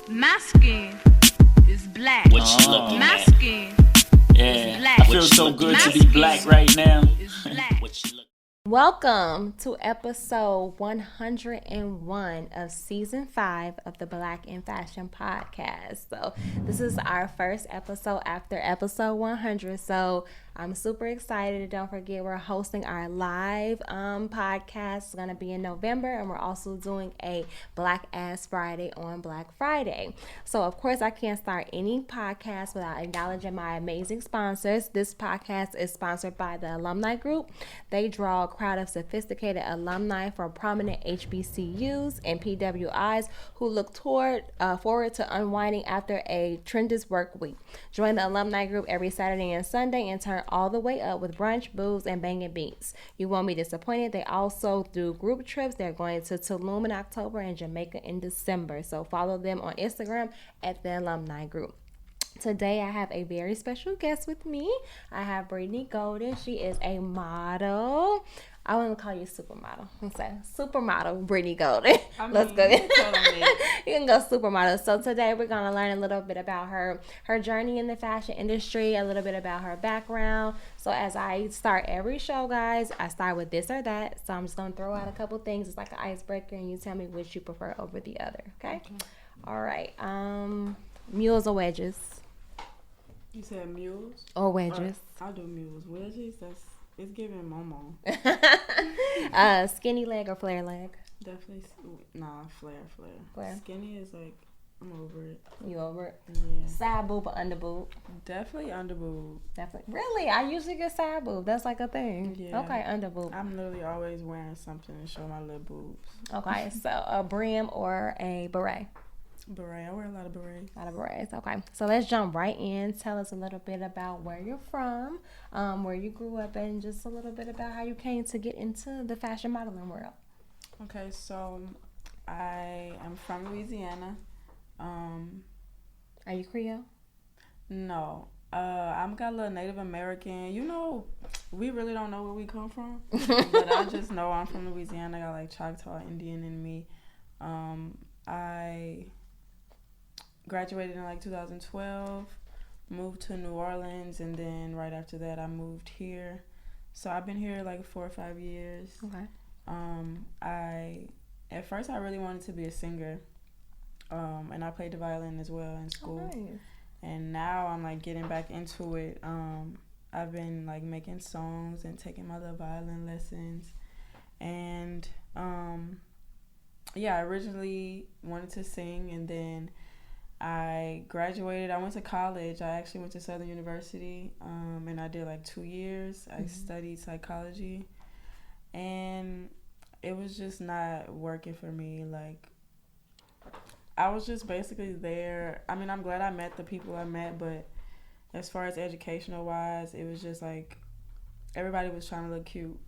My skin is black. What you looking My at? skin Yeah, is black. I feel so good to be black right now. is black. What you look- Welcome to episode 101 of season 5 of the Black in Fashion podcast. So this is our first episode after episode 100. So I'm super excited. Don't forget, we're hosting our live podcast. It's going to be in November, and we're also doing a Black Ass Friday on Black Friday. So of course, I can't start any podcast without acknowledging my amazing sponsors. This podcast is sponsored by the Alumni Group. They draw a crowd of sophisticated alumni from prominent HBCUs and PWIs who look forward to unwinding after a tremendous work week. Join the Alumni Group every Saturday and Sunday and turn all the way up with brunch, booze, and banging beats. You won't be disappointed. They also do group trips. They're going to Tulum in October and Jamaica in December. So follow them on Instagram at the Alumni Group. Today I have a very special guest with me. I have Brittany Golden. She is a model. I want to call you supermodel. I'm saying supermodel Brittany Golden. Let's go. You can go supermodel. So today we're going to learn a little bit about her journey in the fashion industry, a little bit about her background. So as I start every show, guys, I start with this or that. So I'm just going to throw out a couple things. It's like an icebreaker, and you tell me which you prefer over the other. Okay? All right. Mules or wedges? You said mules? Or wedges? I'll do mules. Wedges, it's giving Momo. Skinny leg or flare leg? Definitely, flare. Skinny is like, I'm over it. You over it? Yeah. Side boob or under boob? Definitely under boob. Definitely. Really? I usually get side boob. That's like a thing. Yeah. Okay, under boob. I'm literally always wearing something to show my little boobs. Okay, so a brim or a beret? Beret. I wear a lot of berets. A lot of berets. Okay, so let's jump right in. Tell us a little bit about where you're from, where you grew up, and just a little bit about how you came to get into the fashion modeling world. Okay, so I am from Louisiana. Are you Creole? No. I'm got a little Native American. You know, we really don't know where we come from. But I just know I'm from Louisiana. I got like Choctaw Indian in me. I graduated in like 2012, moved to New Orleans, and then right after that I moved here. So I've been here like 4 or 5 years. Okay. At first I really wanted to be a singer. And I played the violin as well in school. Oh, nice. And now I'm like getting back into it. I've been like making songs and taking my little violin lessons. And I originally wanted to sing, and then I graduated. I went to college. I actually went to Southern University, and I did like 2 years. I studied psychology, and it was just not working for me. Like, I was just basically there. I mean, I'm glad I met the people I met, but as far as educational wise, it was just like everybody was trying to look cute,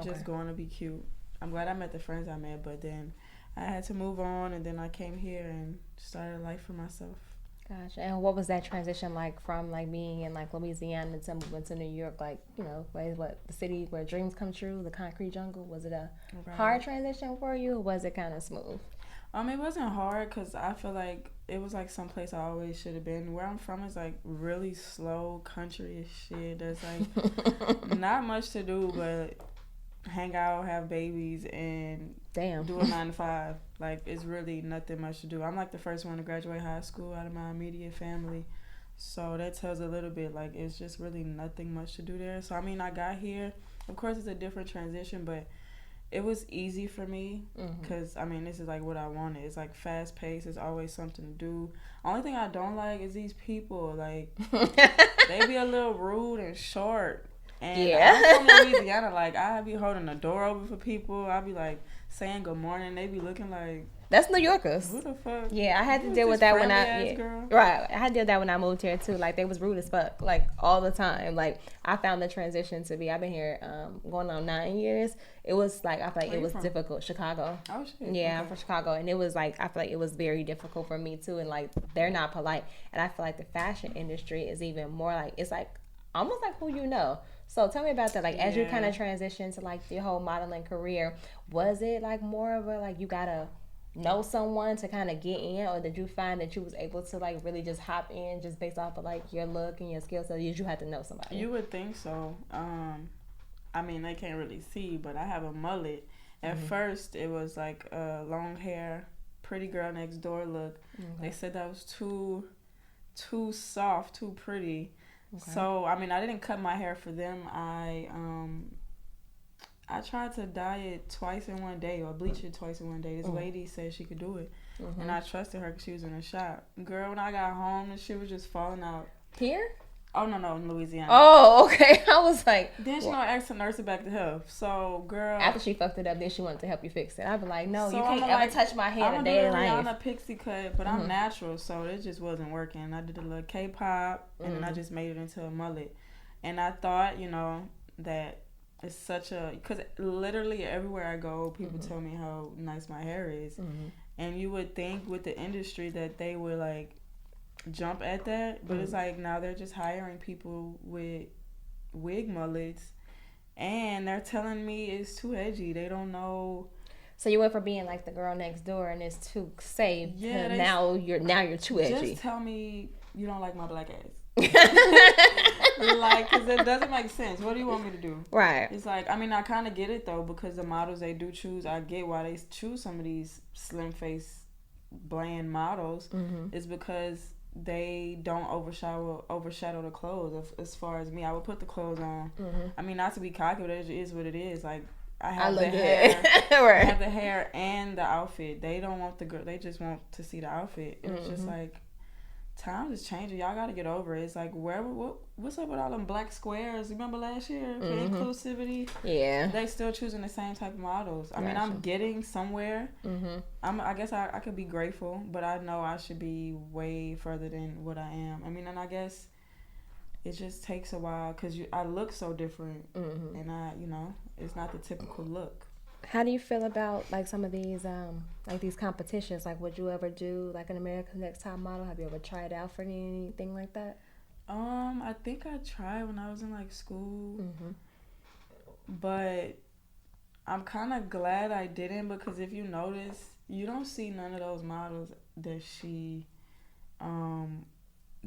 just going to be cute. I'm glad I met the friends I met, but then I had to move on, and then I came here and started life for myself. Gotcha. And what was that transition like from like being in like Louisiana to moving to New York? Like, you know, the city where dreams come true, the concrete jungle. Was it a hard transition for you, or was it kind of smooth? It wasn't hard because I feel like it was like someplace I always should have been. Where I'm from is like really slow country as shit. There's like not much to do but hang out, have babies, and do a 9 to 5. Like, it's really nothing much to do. I'm like the first one to graduate high school out of my immediate family, so that tells a little bit. Like, it's just really nothing much to do there. So I mean, I got here. Of course, it's a different transition, but it was easy for me because I mean, this is like what I wanted. It's like fast paced. There's always something to do. Only thing I don't like is these people. Like, they be a little rude and short. And I'm from Louisiana. Like, I be holding the door open for people. I be like saying good morning. They be looking like, that's New Yorkers. Who the fuck? Yeah, I had to deal with that when I right. I had to deal with that when I moved here too. Like, they was rude as fuck, like all the time. Like, I found the transition to be. I've been here going on 9 years. It was like, I feel like it was difficult. Chicago. Oh shit. Yeah, I'm from Chicago, and it was like, I feel like it was very difficult for me too. And like, they're not polite, and I feel like the fashion industry is even more like, it's like almost like who you know. So tell me about that. Like, as you kind of transition to like your whole modeling career, was it like more of a like you gotta know someone to kind of get in, or did you find that you was able to like really just hop in just based off of like your look and your skill? So you had to know somebody. You would think so. I mean, they can't really see, but I have a mullet. At first, it was like a long hair, pretty girl next door look. They said that was too soft, too pretty. So I mean, I didn't cut my hair for them. I tried to dye it twice in one day, or bleach it twice in one day. This lady said she could do it, and I trusted her because she was in a shop. Girl, when I got home, the shit was just falling out. Here? Oh, no, in Louisiana. Oh, okay. I was like... Then she asked to nurse it back to health. So, girl... After she fucked it up, then she wanted to help you fix it. I'd be like, no, so you can't ever touch my hair in a day in life. I'm a pixie cut, but I'm natural, so it just wasn't working. I did a little K-pop, and then I just made it into a mullet. And I thought, you know, that it's such a... Because literally everywhere I go, people tell me how nice my hair is. And you would think with the industry that they would, like... jump at that, but it's like now they're just hiring people with wig mullets, and they're telling me it's too edgy. They don't know. So you went from being like the girl next door and it's too safe to now you're too edgy. Just tell me you don't like my black ass. Like, because it doesn't make sense. What do you want me to do? Right. It's like, I mean, I kind of get it though, because the models they do choose, I get why they choose some of these slim face bland models. Is because they don't overshadow the clothes. As far as me, I would put the clothes on. I mean, not to be cocky, but it is what it is. Like, I have the hair, right. I have the hair and the outfit. They don't want the girl. They just want to see the outfit. It's just like, times is changing. Y'all got to get over it. It's like, what's up with all them black squares? Remember last year for inclusivity? Yeah, they still choosing the same type of models. I mean, I'm getting somewhere. I guess I could be grateful, but I know I should be way further than what I am. I mean, and I guess it just takes a while because I look so different, and it's not the typical look. How do you feel about like some of these like these competitions? Like, would you ever do like an America's Next Top Model? Have you ever tried out for anything like that? I think I tried when I was in like school, but I'm kind of glad I didn't, because if you notice, you don't see none of those models that she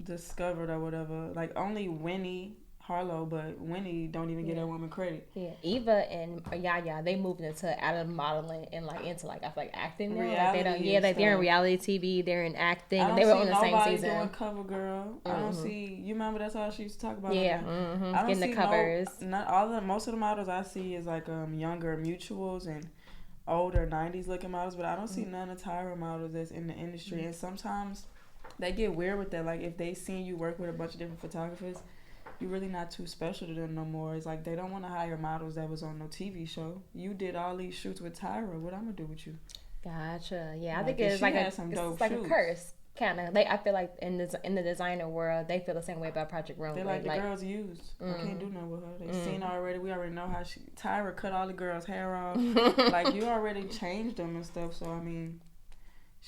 discovered or whatever. Like, only Winnie Harlow, but Winnie don't even get that woman credit. Yeah, Eva and Yaya, they moved out of modeling and like into like I feel like acting now. Reality, like they don't. Yeah, like they're in reality TV. They're in acting. And they were on the same season. Doing Cover Girl. I don't see. You remember that's all she used to talk about. Yeah, I don't getting the covers. Most of the models I see is like younger mutuals and older 90s looking models, but I don't see none of Tyra models that's in the industry. And sometimes they get weird with that. Like, if they seen you work with a bunch of different photographers, you're really not too special to them no more. It's like they don't want to hire models that was on no TV show. You did all these shoots with Tyra. What I'm gonna do with you? Gotcha. Yeah, I think it's like a curse, kind of. I feel like in the designer world, they feel the same way about Project Runway. They're like, the girl's used. I can't do nothing with her. They seen her already. We already know how Tyra cut all the girls' hair off. Like, you already changed them and stuff. So I mean,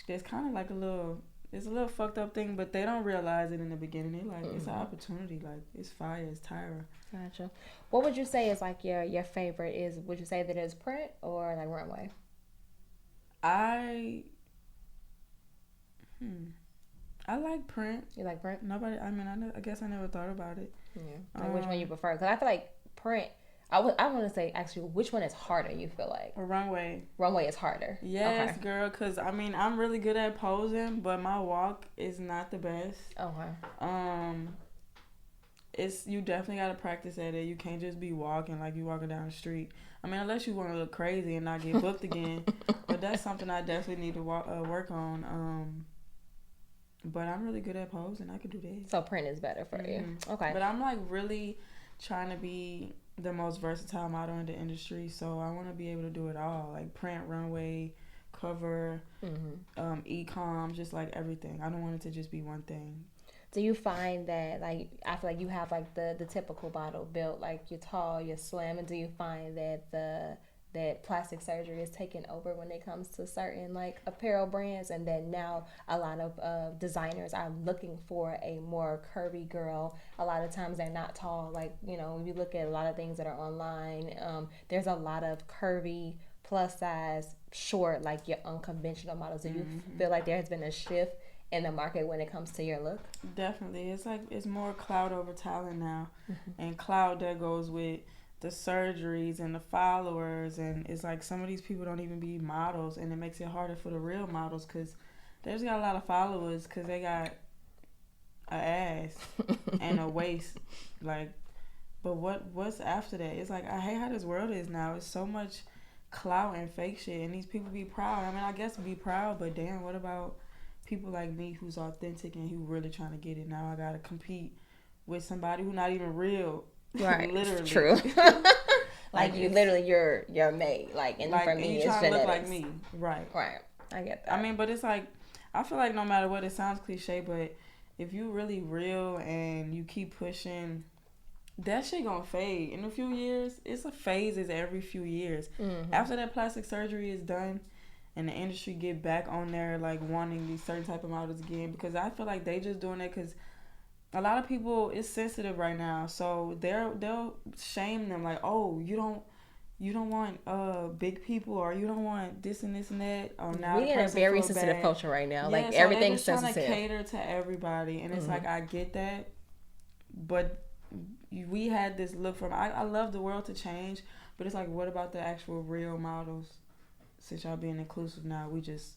it's kind of like it's a little fucked up thing, but they don't realize it in the beginning. They like, it's an opportunity. Like, it's fire. It's Tyra. Gotcha. What would you say is like your favorite? Would you say that it's print or like Runway? I like print. You like print? I guess I never thought about it. Yeah. Like, which one you prefer? Because I feel like print. I want to say, actually, which one is harder, you feel like? Runway. Runway is harder. Yes, okay. Girl, because, I mean, I'm really good at posing, but my walk is not the best. Okay. You definitely got to practice at it. You can't just be walking like you walking down the street. I mean, unless you want to look crazy and not get booked again. But that's something I definitely need to work on. But I'm really good at posing. I could do that. So print is better for you. Okay. But I'm, like, really trying to be the most versatile model in the industry, so I want to be able to do it all, like print, runway, cover, e-com, just like everything. I don't want it to just be one thing. Do you find that, like, I feel like you have like the typical model built, like you're tall, you're slim, and do you find that that plastic surgery is taking over when it comes to certain like apparel brands, and that now a lot of designers are looking for a more curvy girl? A lot of times they're not tall. Like, if you look at a lot of things that are online, there's a lot of curvy plus size, short, like your unconventional models? Do you feel like there has been a shift in the market when it comes to your look? Definitely. It's like it's more clout over talent now. And clout that goes with the surgeries and the followers, and it's like some of these people don't even be models, and it makes it harder for the real models because they just got a lot of followers because they got a ass and a waist, like. But what's after that? It's like, I hate how this world is now. It's so much clout and fake shit, and these people be proud. I mean, I guess be proud, but damn, what about people like me who's authentic and who really trying to get it? Now I gotta compete with somebody who not even real. Right. Literally. True. Like you literally, you're made. Like, and for me, you it's trying to genetics. look like me. Right. Right. I get that. I mean, but it's like, I feel like no matter what, it sounds cliche, but if you really real and you keep pushing, that shit gonna fade in a few years. It's a phases every few years. After that plastic surgery is done and the industry get back on there, like wanting these certain type of models again, because I feel like they just doing it because a lot of people is sensitive right now, so they'll shame them like, oh, you don't want big people, or you don't want this and this and that. Oh, now we in a very sensitive culture right now. Like, so everything's they're just sensitive. trying to cater to everybody, and it's like, I get that, but we had this look from. I love the world to change, but it's like, what about the actual real models? Since y'all being inclusive now, we just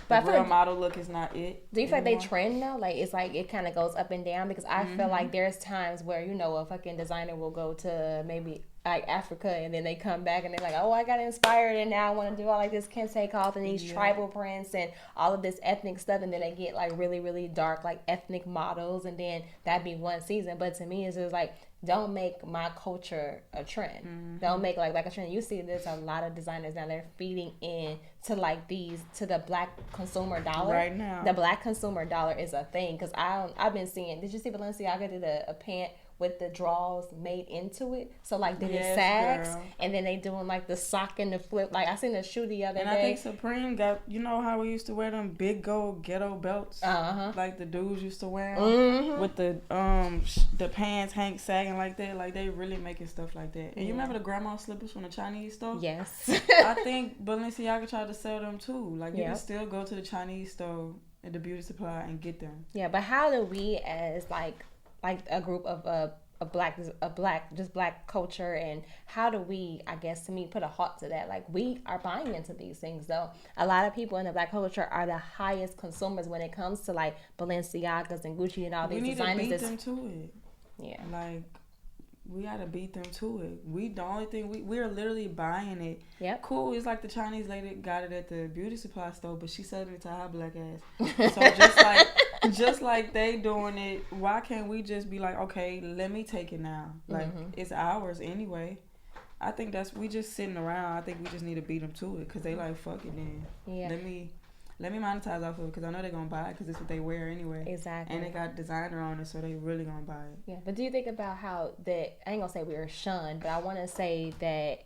but the real model look is not it. Do you feel like they trend now? Like, it's like it kind of goes up and down, because I feel like there's times where, you know, a fucking designer will go to maybe like Africa, and then they come back and they're like, oh, I got inspired and now I want to do all like this kente cloth and these tribal prints and all of this ethnic stuff, and then they get like really, really dark like ethnic models, and then that'd be one season. But to me, it's just like, don't make my culture a trend. Don't make like a trend. You see, there's a lot of designers now, they're feeding in to like to the black consumer dollar right now. The black consumer dollar is a thing, because I've been seeing. Did you see Balenciaga did a pant with the draws made into it? So like then it sags, girl. And then they doing like the sock and the flip. Like, I seen a shoe the other day. And I think Supreme got, you know how we used to wear them big gold ghetto belts, like the dudes used to wear them, with the pants sagging like that. Like, they really making stuff like that. And you remember the grandma slippers from the Chinese store? Yes. I think Balenciaga tried to sell them too. Like, you can still go to the Chinese store at the beauty supply and get them. Yeah, but how do we, as like a group of black culture, and how do we, I guess, to me, put a halt to that? Like, we are buying into these things, though. A lot of people in the black culture are the highest consumers when it comes to like Balenciagas and Gucci and all these designers. We need to beat them to it. Yeah, like, we gotta beat them to it. The only thing we're literally buying it. Yep. Cool. It's like the Chinese lady got it at the beauty supply store, but she sold it to her black ass. So just like they doing it, why can't we just be like, okay, let me take it now? Like, it's ours anyway. I think we just sitting around. I think we just need to beat them to it, because they like, fuck it then. Yeah. Let me monetize off of it, because I know they're going to buy it, because it's what they wear anyway. Exactly. And they got designer on it, so they really going to buy it. Yeah, but do you think about how that, I ain't going to say we were shunned, but I want to say that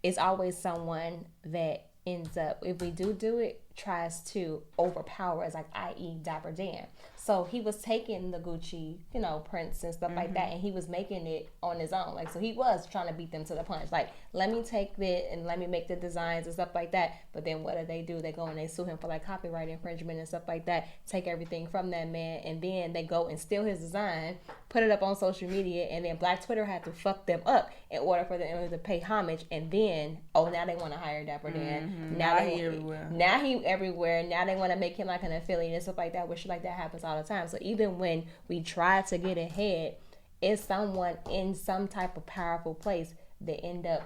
it's always someone that ends up, if we do it, tries to overpower us, like, i.e. Dapper Dan. So he was taking the Gucci, you know, prints and stuff like that, and he was making it on his own. Like, so he was trying to beat them to the punch. Like, let me take that and let me make the designs and stuff like that. But then what do? They go and they sue him for like copyright infringement and stuff like that. Take everything from that man, and then they go and steal his design, put it up on social media, and then Black Twitter had to fuck them up in order for them to pay homage. And then, now they want to hire Dapper Dan. Now he everywhere. Now he everywhere. Now they want to make him like an affiliate and stuff like that, which like that happens all the time. So even when we try to get ahead, it's someone in some type of powerful place that end up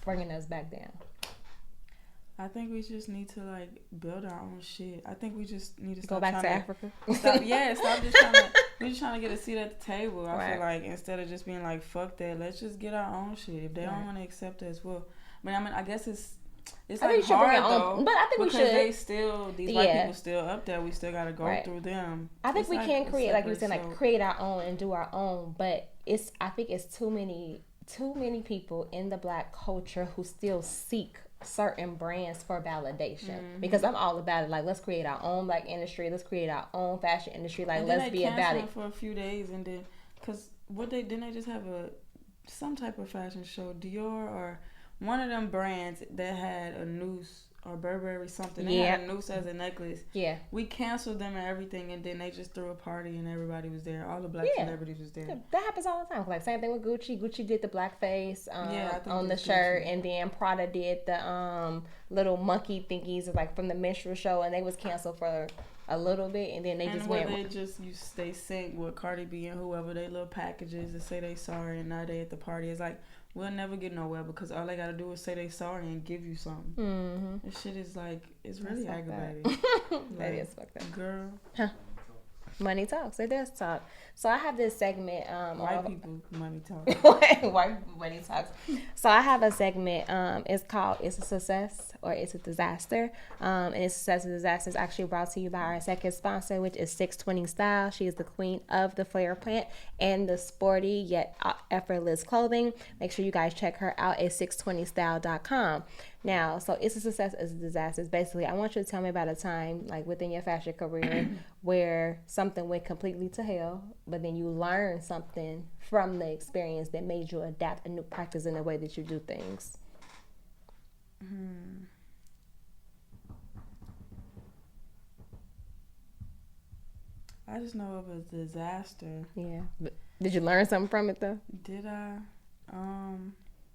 bringing us back down. I think we just need to like build our own shit. I think we just need to go back to Africa. Stop just trying to. We're just trying to get a seat at the table. I feel like instead of just being like, fuck that, let's just get our own shit. If they don't want to accept us, well, I guess it's like hard though. But I think we should. They still, these white people still up there. We still got to go through them. I think we can create, like you said, like create our own and do our own. But I think it's too many people in the black culture who still seek certain brands for validation, because I'm all about it. Like, let's create our own black industry. Let's create our own fashion industry. Like, let's be about it for a few days, and then because didn't they just have some type of fashion show? Dior or one of them brands that had a noose or Burberry something. They had a noose as a necklace. Yeah. We canceled them and everything, and then they just threw a party and everybody was there. All the black celebrities was there. That happens all the time. Like same thing with Gucci. Gucci did the blackface on the shirt, and then Prada did the little monkey thingies like from the minstrel show, and they was canceled for a little bit, and then they just went. They sync with Cardi B and whoever they little packages and say they sorry, and now they at the party. It's like we'll never get nowhere because all they gotta do is say they sorry and give you something. Mm-hmm. This shit is like it's really aggravating. That is fucked up, girl. Huh. Money talks. It does talk. So I have this segment. White people money talk. White people money talks. So I have a segment. It's called "It's a Success" or "It's a Disaster." And "It's a Success or Disaster" is actually brought to you by our second sponsor, which is 620 Style. She is the queen of the flare print and the sporty yet effortless clothing. Make sure you guys check her out at 620style.com. Now, so it's a success, it's a disaster. It's basically, I want you to tell me about a time, like within your fashion career, where something went completely to hell, but then you learned something from the experience that made you adapt a new practice in the way that you do things. I just know it was a disaster. Yeah. But did you learn something from it, though? Did I?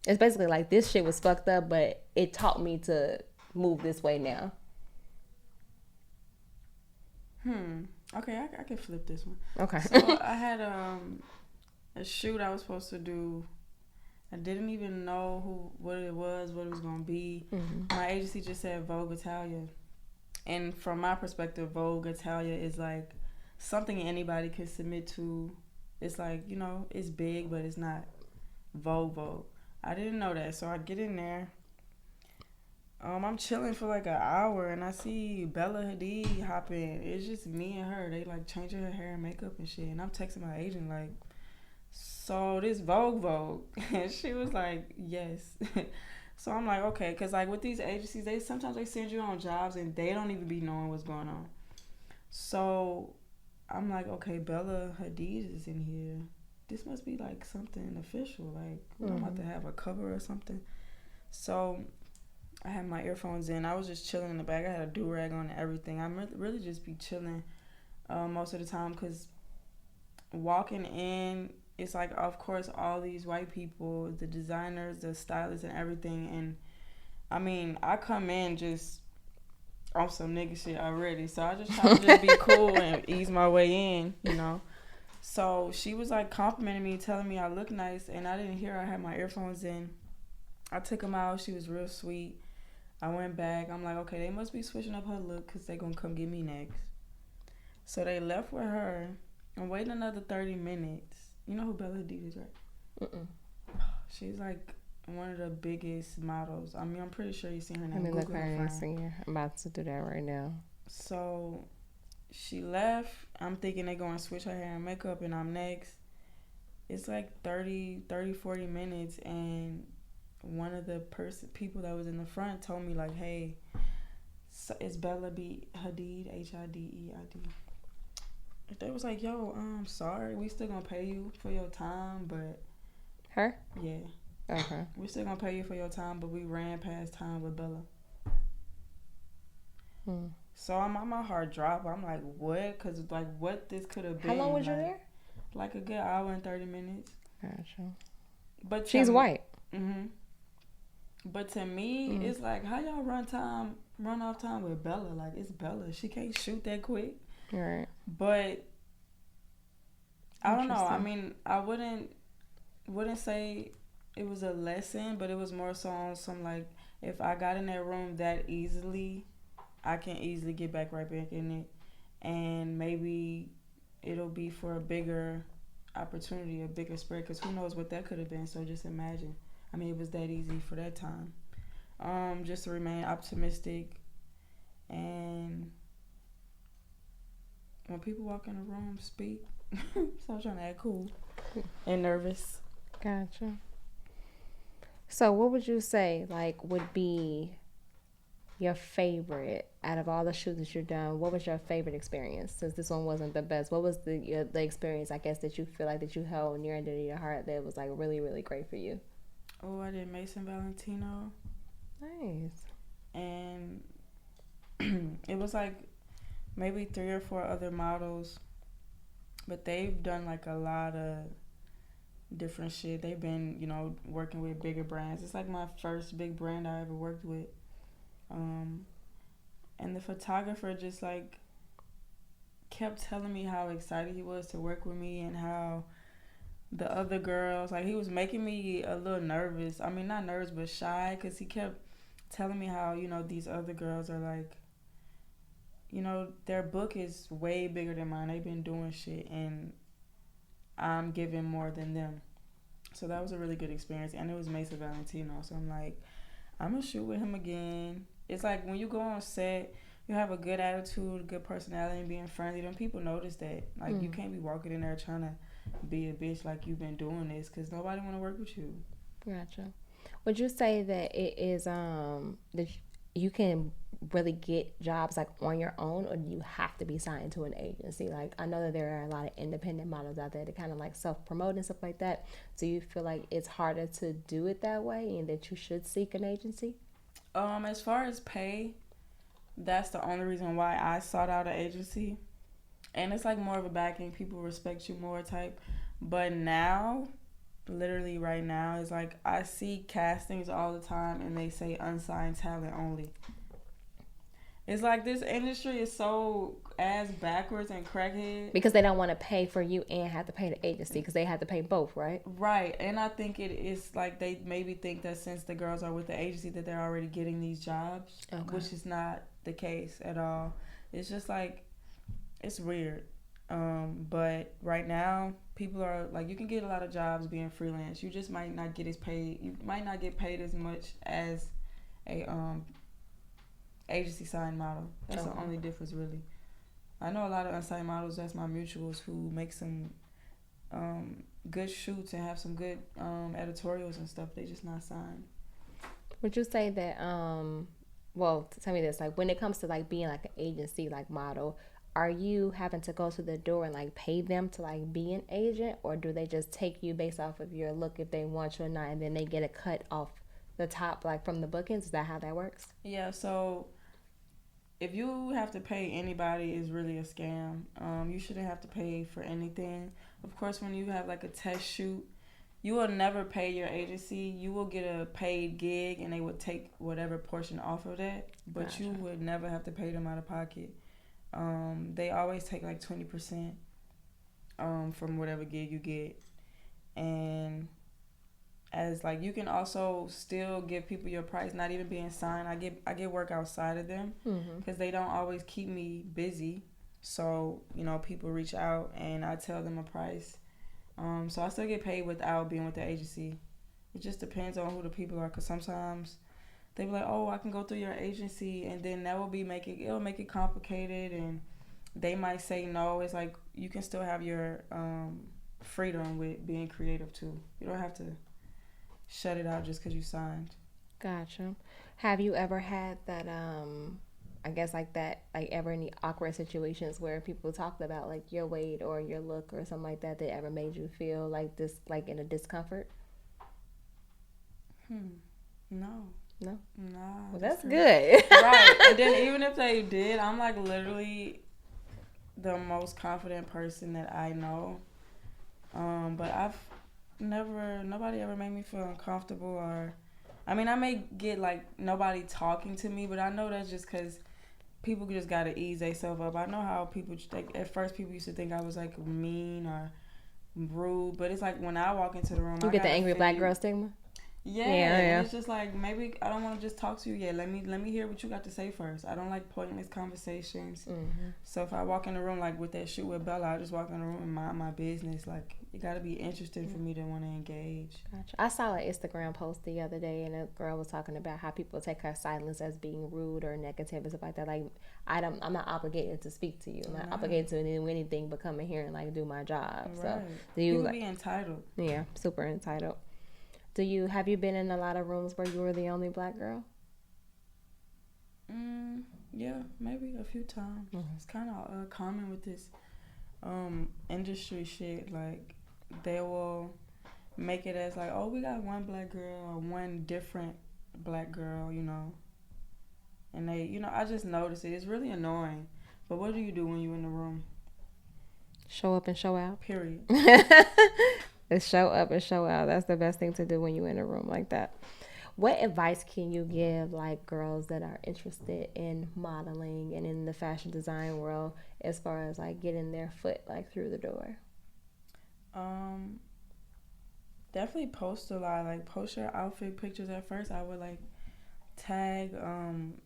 It's basically like this shit was fucked up, but it taught me to move this way now. Okay, I can flip this one. Okay. So I had a shoot I was supposed to do. I didn't even know what it was gonna be. Mm-hmm. My agency just said Vogue Italia, and from my perspective, Vogue Italia is like something anybody can submit to. It's like, you know, it's big, but it's not Vogue. I didn't know that, so I get in there. I'm chilling for like an hour, and I see Bella Hadid hop in. It's just me and her. They like changing her hair and makeup and shit. And I'm texting my agent like, "So this Vogue," and she was like, "Yes." So I'm like, okay, because like with these agencies, they sometimes send you on jobs and they don't even be knowing what's going on. So I'm like, okay, Bella Hadid is in here. This must be like something official. Like I'm about to have a cover or something. So I had my earphones in. I was just chilling in the back. I had a do-rag on and everything. I really just be chilling most of the time because walking in, it's like, of course, all these white people, the designers, the stylists and everything. And, I mean, I come in just on some nigga shit already. So I just try to just be cool and ease my way in, you know. So she was, like, complimenting me, telling me I look nice. And I didn't hear her. I had my earphones in. I took them out. She was real sweet. I went back. I'm like, okay, they must be switching up her look because they going to come get me next. So they left with her. I'm waiting another 30 minutes. You know who Bella Hadid is, right? Mm-mm. She's like one of the biggest models. I mean, I'm pretty sure you've seen her name. Let me look her name. I'm about to do that right now. So she left. I'm thinking they're going to switch her hair and makeup, and I'm next. It's like 40 minutes, and one of the people that was in the front told me, like, hey, so it's Bella Hadid, Hadid. They was like, yo, sorry, we still gonna pay you for your time, but... Her? Yeah. Okay. We still gonna pay you for your time, but we ran past time with Bella. So my heart dropped. I'm like, what? Because, like, what this could have been. How long was like, you there? Like a good hour and 30 minutes. Gotcha. But she's white. Mm-hmm. But to me, it's like, how y'all run off time with Bella? Like, it's Bella. She can't shoot that quick. Right. But I don't know. I mean, I wouldn't say it was a lesson, but it was more so on some, like, if I got in that room that easily, I can easily get back right back in it, and maybe it'll be for a bigger opportunity, a bigger spread, because who knows what that could have been. So just imagine. I mean, it was that easy for that time. Just to remain optimistic, and when people walk in a room, speak. So I'm trying to act cool and nervous. Gotcha. So what would you say, like, would be your favorite out of all the shoots that you've done? What was your favorite experience? Since this one wasn't the best, what was the experience, I guess, that you feel like that you held near and dear to your heart that was, like, really, really great for you? Oh, I did Mason Valentino. Nice. And it was like maybe 3 or 4 other models, but they've done like a lot of different shit. They've been, working with bigger brands. It's like my first big brand I ever worked with. And the photographer just like kept telling me how excited he was to work with me, and how the other girls, like, he was making me a little nervous. I mean, not nervous, but shy, because he kept telling me how, these other girls are like, their book is way bigger than mine. They've been doing shit, and I'm giving more than them. So that was a really good experience. And it was Mesa Valentino. So I'm like, I'm going to shoot with him again. It's like when you go on set, you have a good attitude, good personality, and being friendly. Then people notice that. Like, you can't be walking in there trying to be a bitch like you've been doing this, because nobody want to work with you. Gotcha. Would you say that it is that you can really get jobs like on your own, or do you have to be signed to an agency? Like, I know that there are a lot of independent models out there that kind of like self-promote and stuff like that. Do you feel like it's harder to do it that way, and that you should seek an agency? As far as pay, that's the only reason why I sought out an agency. And it's like more of a backing, people respect you more type. But now, literally right now, it's like I see castings all the time and they say unsigned talent only. It's like this industry is so ass backwards and crackhead. Because they don't want to pay for you and have to pay the agency, because they have to pay both, right? Right. And I think it is like they maybe think that since the girls are with the agency that they're already getting these jobs, which is not the case at all. It's just like, it's weird. But right now, people are like, you can get a lot of jobs being freelance. You just might not get as paid. You might not get paid as much as a agency signed model. That's the only difference, really. I know a lot of unsigned models, that's my mutuals, who make some good shoots and have some good editorials and stuff. They just not signed. Would you say that well, tell me this, like, when it comes to like being like an agency like model, are you having to go to the door and like pay them to like be an agent, or do they just take you based off of your look if they want you or not, and then they get a cut off the top, like from the bookings? Is that how that works? Yeah, so if you have to pay anybody, it's really a scam. You shouldn't have to pay for anything. Of course, when you have like a test shoot, you will never pay your agency. You will get a paid gig, and they would take whatever portion off of that, but Gotcha. You would never have to pay them out of pocket. They always take like 20% from whatever gig you get. And as like, you can also still give people your price, not even being signed. I get work outside of them, because they don't always keep me busy. So, people reach out and I tell them a price. So I still get paid without being with the agency. It just depends on who the people are, because sometimes they be like, oh, I can go through your agency, and then that will it'll make it complicated, and they might say no. It's like, you can still have your freedom with being creative too. You don't have to shut it out just because you signed. Gotcha. Have you ever had that I guess like that, like ever any awkward situations where people talked about like your weight or your look or something like that ever made you feel like this, like in a discomfort? No. Well, that's good. Right. And then even if they did, I'm like literally the most confident person that I know. But nobody ever made me feel uncomfortable, or, I mean, I may get like nobody talking to me, but I know that's just because people just gotta ease themselves up. I know how people, like, at first people used to think I was like mean or rude, but it's like when I walk into the room, You get the angry black girl stigma? Yeah. It's just like, maybe I don't want to just talk to you yet. Let me hear what you got to say first. I don't like pointless conversations. So if I walk in the room like with that shoot with Bella, I just walk in the room and mind my business. Like, you got to be interested for me to want to engage. Gotcha. I saw an Instagram post the other day, and a girl was talking about how people take her silence as being rude or negative and stuff like that. Like, I'm not obligated to speak to you. I'm not obligated to do anything but come in here and like do my job. Right. So do you people be entitled? Yeah, super entitled. Have you been in a lot of rooms where you were the only black girl? Yeah, maybe a few times. It's kind of common with this industry shit. Like, they will make it as like, oh, we got one black girl or one different black girl, you know. And they, you know, I just noticed it. It's really annoying. But what do you do when you're in the room? Show up and show out. Period. It's show up and show out. That's the best thing to do when you're in a room like that. What advice can you give like girls that are interested in modeling and in the fashion design world as far as like getting their foot like through the door? Definitely post a lot. Like post your outfit pictures at first. I would like tag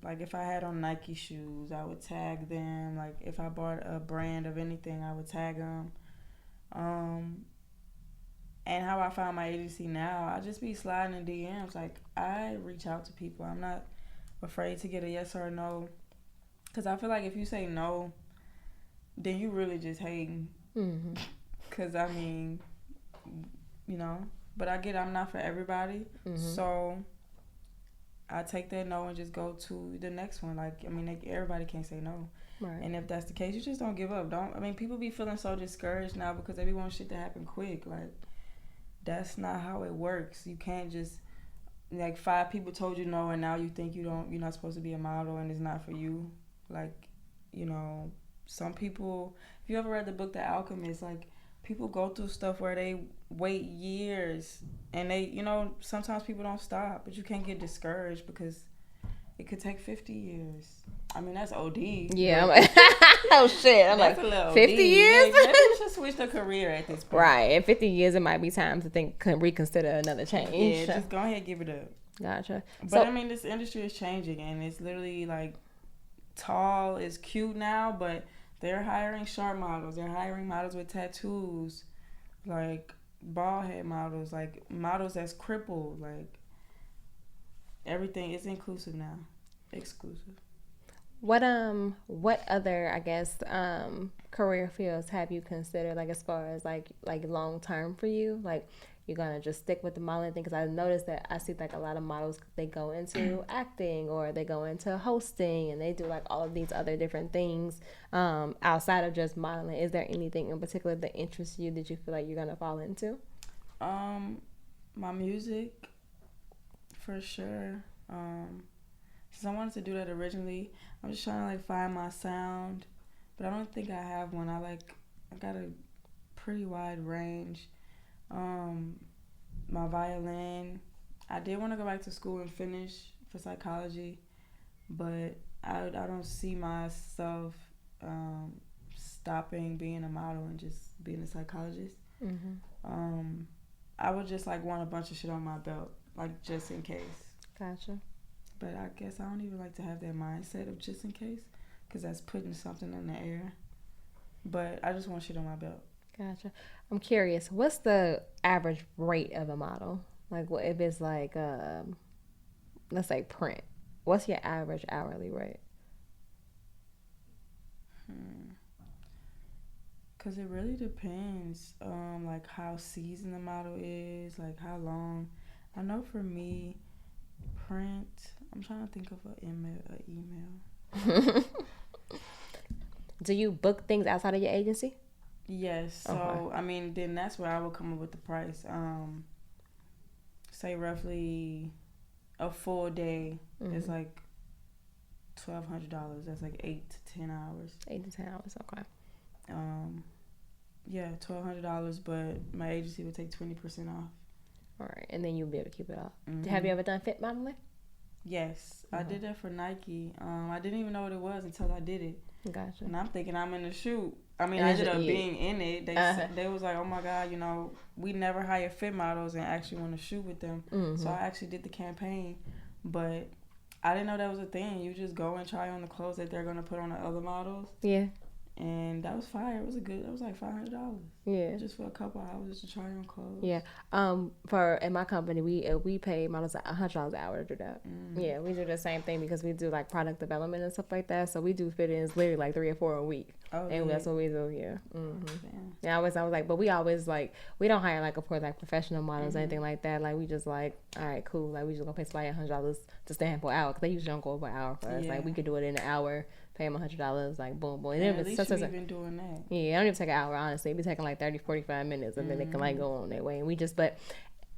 like if I had on Nike shoes, I would tag them. Like if I bought a brand of anything, I would tag them. And how I found my agency now, I just be sliding in DMs. Like, I reach out to people. I'm not afraid to get a yes or a no. Because I feel like if you say no, then you really just hating. Because, I mean, you know. But I get I'm not for everybody. So, I take that no and just go to the next one. Like, I mean, everybody can't say no. Right. And if that's the case, you just don't give up. People be feeling so discouraged now because they be wanting shit to happen quick. Like, that's not how it works. You can't just, like, 5 people told you no and now you think you're not supposed to be a model and it's not for you. Like, you know, some people, if you ever read the book The Alchemist, like, people go through stuff where they wait years and they, you know, sometimes people don't stop, but you can't get discouraged because it could take 50 years. I mean, that's OD. Yeah. I'm like, oh, shit. I'm like, 50 years? Maybe you should switch their career at this point. Right. In 50 years, it might be time to reconsider another change. Yeah, just go ahead and give it up. Gotcha. But, I mean, this industry is changing, and it's literally, like, tall is cute now, but they're hiring short models. They're hiring models with tattoos, like, bald head models, like, models that's crippled, like, everything is inclusive now. Exclusive. What other, I guess, career fields have you considered, like, as far as, like long term for you? Like, you're going to just stick with the modeling thing? Because I noticed that I see, like, a lot of models, they go into acting or they go into hosting and they do, like, all of these other different things outside of just modeling. Is there anything in particular that interests you that you feel like you're going to fall into? My music, for sure. Since I wanted to do that originally, I'm just trying to, like, find my sound, but I don't think I have one. I got a pretty wide range. My violin, I did want to go back to school and finish for psychology, but I don't see myself stopping being a model and just being a psychologist. I would just, like, want a bunch of shit on my belt, like, just in case. Gotcha. But I guess I don't even like to have that mindset of just in case, because that's putting something in the air. But I just want shit on my belt. Gotcha. I'm curious, what's the average rate of a model? Like, what if it's like, let's say print? What's your average hourly rate? Because it really depends, like, how seasoned the model is, like, how long. I know for me, print, I'm trying to think of an email. Do you book things outside of your agency? Yes. So, okay. I mean, then that's where I would come up with the price. Say roughly a full day is like $1,200. That's like 8 to 10 hours. 8 to 10 hours, okay. Yeah, $1,200, but my agency would take 20% off. All right, and then you'll be able to keep it up. Have you ever done fit modeling? Yes, I did that for Nike. I didn't even know what it was until I did it. Gotcha. And I'm thinking I'm in the shoot. I mean, I ended up being in it. They was like, oh my God, you know, we never hire fit models and actually want to shoot with them. So I actually did the campaign, but I didn't know that was a thing. You just go and try on the clothes that they're gonna put on the other models. Yeah. And that was fire. It was that was like $500. Yeah. Just for a couple hours to try on clothes. Yeah. For in my company, we pay models $100 an hour to do that. Yeah, we do the same thing because we do like product development and stuff like that. So we do fit-ins literally like 3 or 4 a week. Oh, and that's what we do. Yeah. Yeah. I was like, but we always like we don't hire like of course like professional models or anything like that. Like we just like, all right, cool. Like we just gonna pay somebody $100 to stand for an hour because they usually don't go over an hour for us. Like we could do it in an hour. pay them $100, like boom, boom. And at least you've been doing that. Yeah, I don't even take an hour, honestly. It be taking like 30, 45 minutes, and then they can like go on their way. And but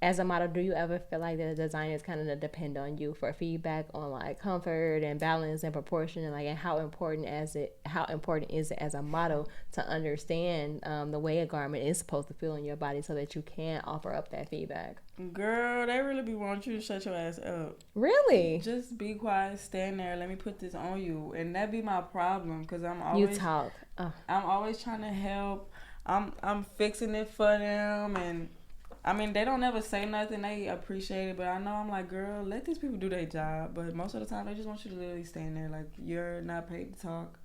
as a model, do you ever feel like the designers kind of depend on you for feedback on like comfort and balance and proportion, and like and how important is it as a model to understand the way a garment is supposed to feel on your body so that you can offer up that feedback? Girl, they really be wanting you to shut your ass up. Really? Just be quiet, stand there, let me put this on you. And that be my problem, because I'm always... You talk. I'm always trying to help. I'm fixing it for them, and... I mean, they don't ever say nothing. They appreciate it. But I know I'm like, girl, let these people do their job. But most of the time, they just want you to literally stand there. Like, you're not paid to talk.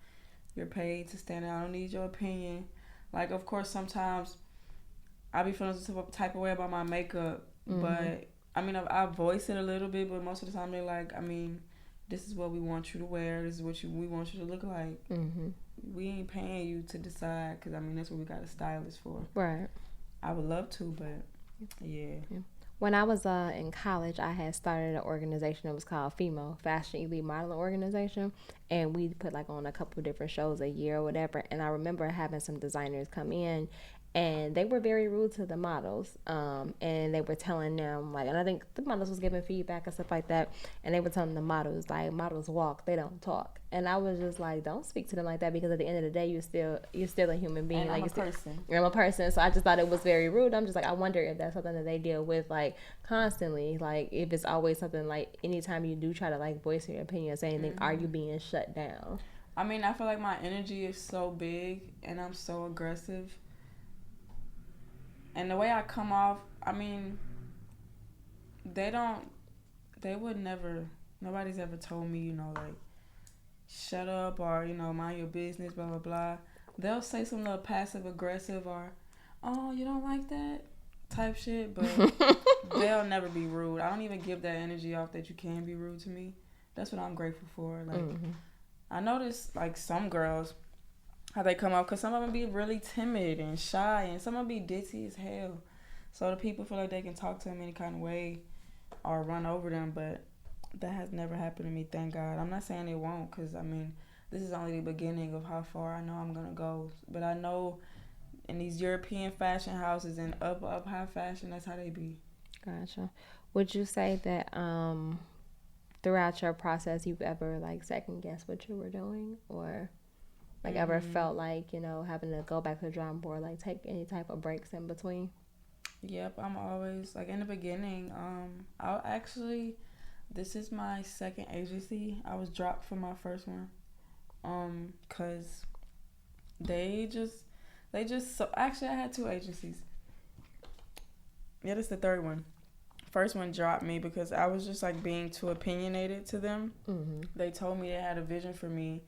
You're paid to stand there. I don't need your opinion. Like, of course, sometimes I be feeling some type of way about my makeup. Mm-hmm. But, I mean, I voice it a little bit. But most of the time, they're like, I mean, this is what we want you to wear. This is what we want you to look like. Mm-hmm. We ain't paying you to decide. Because, I mean, that's what we got a stylist for. Right. I would love to, but... Yeah. When I was in college, I had started an organization that was called FEMO, Fashion Elite Modeling Organization, and we put like on a couple of different shows a year or whatever. And I remember having some designers come in, and they were very rude to the models, and they were telling them like, and I think the models was giving feedback and stuff like that, and they were telling the models like, models walk, they don't talk. And I was just like, don't speak to them like that, because at the end of the day, you're still a human being. And like, I'm a person. So I just thought it was very rude. I'm just like, I wonder if that's something that they deal with like constantly, like if it's always something like anytime you do try to like voice your opinion or say anything, are you being shut down? I mean, I feel like my energy is so big and I'm so aggressive. And the way I come off, I mean, nobody's ever told me, like, shut up or, mind your business, blah, blah, blah. They'll say some little passive aggressive or, oh, you don't like that type shit, but they'll never be rude. I don't even give that energy off that you can be rude to me. That's what I'm grateful for. Like, I notice, like, some girls, how they come off, because some of them be really timid and shy, and some of them be ditzy as hell. So the people feel like they can talk to them any kind of way or run over them, but that has never happened to me, thank God. I'm not saying it won't, because, I mean, this is only the beginning of how far I know I'm going to go. But I know in these European fashion houses and up high fashion, that's how they be. Gotcha. Would you say that throughout your process, you've ever, like, second-guessed what you were doing, or... like, ever felt like, having to go back to the drawing board, like, take any type of breaks in between? Yep, I'm always, like, in the beginning, this is my second agency. I was dropped from my first one, because actually, I had two agencies. Yeah, this is the third one. First one dropped me because I was just, like, being too opinionated to them. Mm-hmm. They told me they had a vision for me,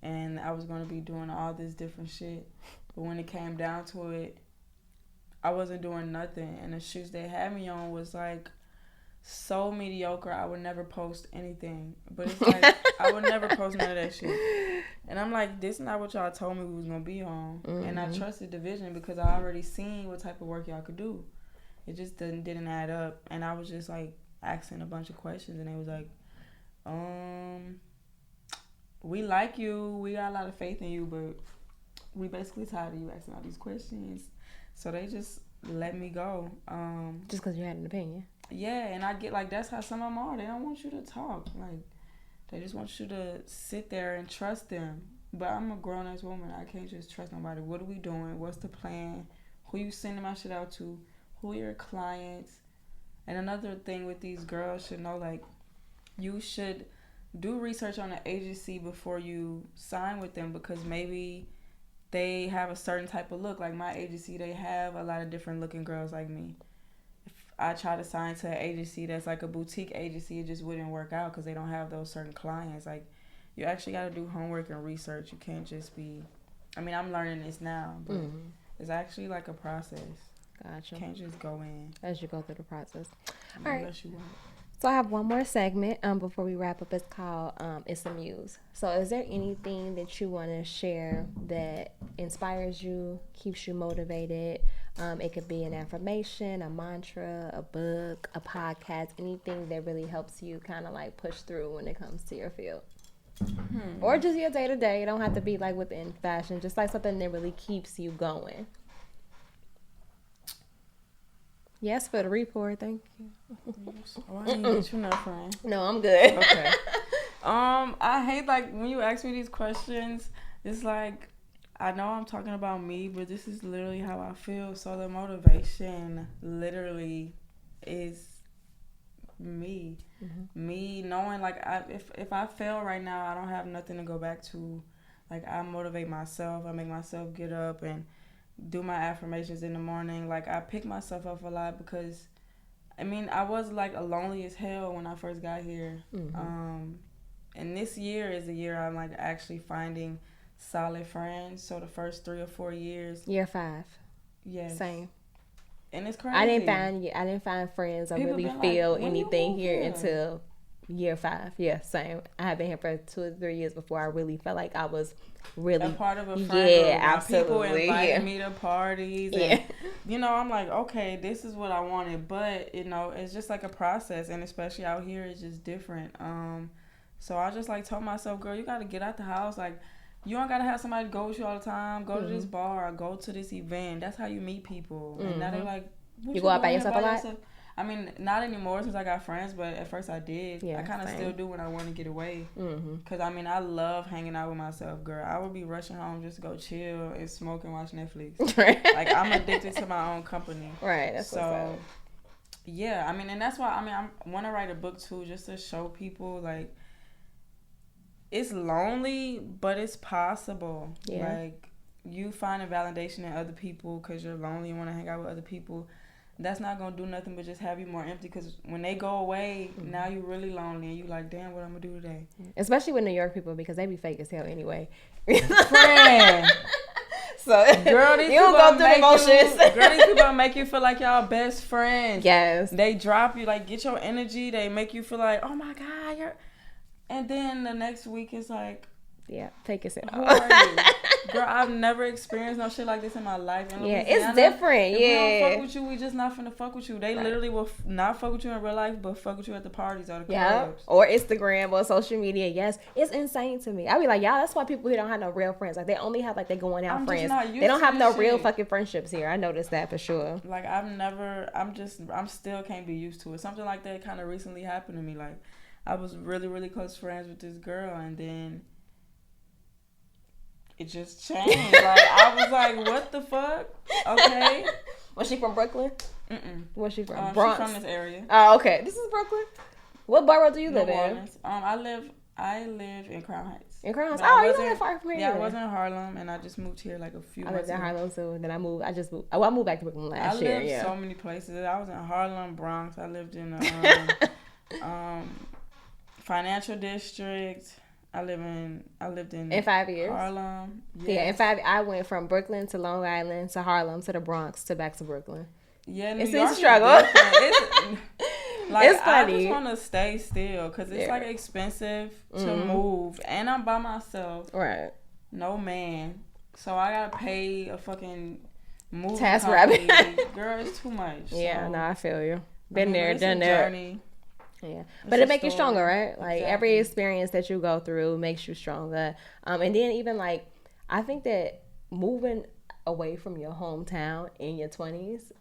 and I was going to be doing all this different shit. But when it came down to it, I wasn't doing nothing. And the shoes they had me on was, like, so mediocre. I would never post anything. But it's like, I would never post none of that shit. And I'm like, this is not what y'all told me we was going to be on. Mm-hmm. And I trusted the vision because I already seen what type of work y'all could do. It just didn't add up. And I was just, like, asking a bunch of questions. And they was like, we like you, we got a lot of faith in you, but we basically tired of you asking all these questions. So they just let me go. Just because you had an opinion? Yeah, and I get, like, that's how some of them are. They don't want you to talk. Like, they just want you to sit there and trust them. But I'm a grown-ass woman. I can't just trust nobody. What are we doing? What's the plan? Who you sending my shit out to? Who are your clients? And another thing with these girls should know, like, you should... do research on the agency before you sign with them, because maybe they have a certain type of look. Like my agency, they have a lot of different looking girls like me. If I try to sign to an agency that's like a boutique agency, it just wouldn't work out because they don't have those certain clients. Like, you actually got to do homework and research. You can't just be... I mean, I'm learning this now, but it's actually like a process. Gotcha. You can't just go in. As you go through the process. All right. Unless you want. So I have one more segment before we wrap up. It's called It's a Muse. So is there anything that you want to share that inspires you, keeps you motivated? It could be an affirmation, a mantra, a book, a podcast, anything that really helps you kind of like push through when it comes to your field. Or just your day to day. It don't have to be like within fashion. Just like something that really keeps you going. Yes, for the report. Thank you. Oh, I didn't get you nothing. No, I'm good. Okay. I hate like when you ask me these questions. It's like I know I'm talking about me, but this is literally how I feel. So the motivation literally is me. Me knowing like if I fail right now, I don't have nothing to go back to. Like I motivate myself. I make myself get up and do my affirmations in the morning. Like I pick myself up a lot because I mean I was like lonely as hell when I first got here. And this year is the year I'm like actually finding solid friends. So the first 3 or 4 years. Year 5. Yes. Same. And it's crazy. I didn't find friends or People really been feel like, "When you anything move here here?" until year 5. Yeah, same. I have been here for 2 or 3 years before I really felt like I was really a part of a friend yeah, group. Now, absolutely. people invited Yeah. me to parties. And, you know, I'm like, okay, this is what I wanted. But, you know, it's just like a process. And especially out here, it's just different. So I just like told myself, girl, you got to get out the house. Like, you don't got to have somebody go with you all the time. Go to this bar. Go to this event. That's how you meet people. And now they're like, what You go out by doing yourself here a lot? yourself? I mean, not anymore since I got friends, but at first I did. Yeah, I kind of same. still do when I want to get away. Because, I mean, I love hanging out with myself, girl. I would be rushing home just to go chill and smoke and watch Netflix. Like, I'm addicted to my own company. Right, that's what's So, up. yeah, I mean, and that's why, I mean, I want to write a book, too, just to show people, like, it's lonely, but it's possible. Yeah. Like, you finding validation in other people because you're lonely and want to hang out with other people. That's not going to do nothing but just have you more empty because when they go away, now you're really lonely and you like, damn, what I'm going to do today? Especially with New York people because they be fake as hell anyway. Friend. So, Girl, these you don't go through the emotions. Girl, these people make you feel like y'all best friends. Yes. They drop you, like, get your energy. They make you feel like, oh, my God, you're... And then the next week it's like... Yeah, take it Who are you? Girl, I've never experienced no shit like this in my life. In Yeah, Louisiana, it's different. If we don't Yeah. fuck with you, we just not finna fuck with you. They literally will not fuck with you in real life, but fuck with you at the parties or the Yeah, clubs. or Instagram or social media. Yes, it's insane to me. I be like, y'all, that's why people here don't have no real friends. Like they only have like they going out I'm just friends. not used They don't to have this no real shit. fucking friendships here. I noticed that for sure. Like I'm still can't be used to it. Something like that kind of recently happened to me. Like I was really, really close friends with this girl, and then it just changed. Like I was like, what the fuck? Okay. Was she from Brooklyn? Mm-mm. Where's she from? She's Bronx. from this area. Oh, okay. This is Brooklyn. What borough do you live New in? Orleans. I live in Crown Heights. In Crown Heights. But I Oh, you wasn't- don't live far from here. Yeah, I either. was in Harlem, and I just moved here like a few I months lived in ago. Harlem too. Then I moved. I moved back to Brooklyn I last year. lived Yeah. so many places. I was in Harlem, Bronx. I lived in Financial District. I lived in 5 years. Harlem. Yeah, in 5, I went from Brooklyn to Long Island to Harlem to the Bronx to back to Brooklyn. Yeah, New It's York a is struggle. different. Like, It's I funny. just want to stay still because it's Yeah. like expensive to move, and I'm by myself. Right. No man, so I gotta pay a fucking movie Task company. rabbit. Girl, it's too much. Yeah, So, no, I feel you. I Been mean, there, it's done a that. journey. Yeah, It's but a it makes you story. stronger, right? Like every Exactly. experience that you go through makes you stronger. And then even like I think that moving away from your hometown in your 20s,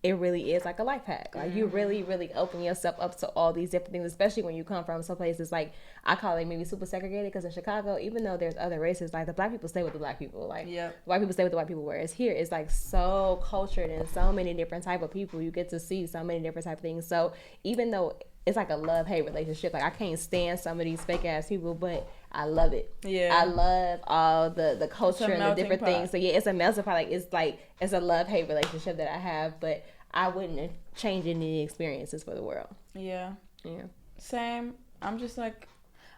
it really is like a life hack. Like you really, really open yourself up to all these different things, especially when you come from some places like I call it maybe super segregated because in Chicago, even though there's other races, like the black people stay with the black people, like Yep. white people stay with the white people. Whereas here, it's like so cultured and so many different type of people. You get to see so many different type of things. So even though it's like a love-hate relationship, like I can't stand some of these fake ass people, but I love it. Yeah. I love all the culture and the melting different pot. things. So yeah, it's a melting pot. It's a love-hate relationship that I have, but I wouldn't change any experiences for the world. Yeah. Yeah. Same. I'm just like,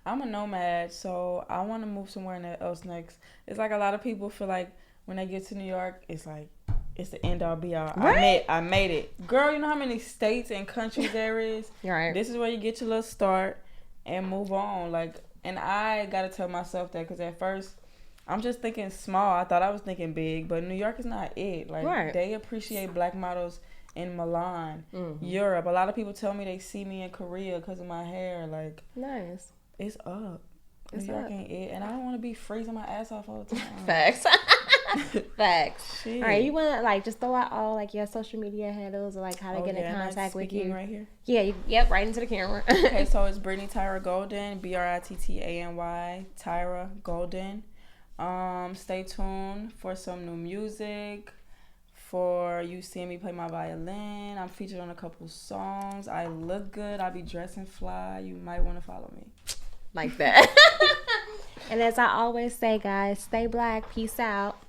I'm a nomad, so I want to move somewhere else next. It's like a lot of people feel like when they get to New York, it's like, it's the end all be all. Right? I made it. Girl, you know how many states and countries there is? You're right. This is where you get your little start and move on. Like, and I got to tell myself that because at first, I'm just thinking small. I thought I was thinking big, but New York is not it. Like, Right. they appreciate black models in Milan, Europe. A lot of people tell me they see me in Korea because of my hair. Like, Nice. it's up. It's New York ain't it, and I don't want to be freezing my ass off all the time. Facts. Facts. Shit. All right, you want to like just throw out all like your social media handles or like how to get in am I contact with speaking you? right here. Yeah, yep, right into the camera. Okay, so it's Brittany Tyra Golden, Brittany Tyra Golden. Stay tuned for some new music. For you seeing me play my violin. I'm featured on a couple songs. I look good. I be dressing fly. You might want to follow me. Like that. And as I always say, guys, stay black. Peace out.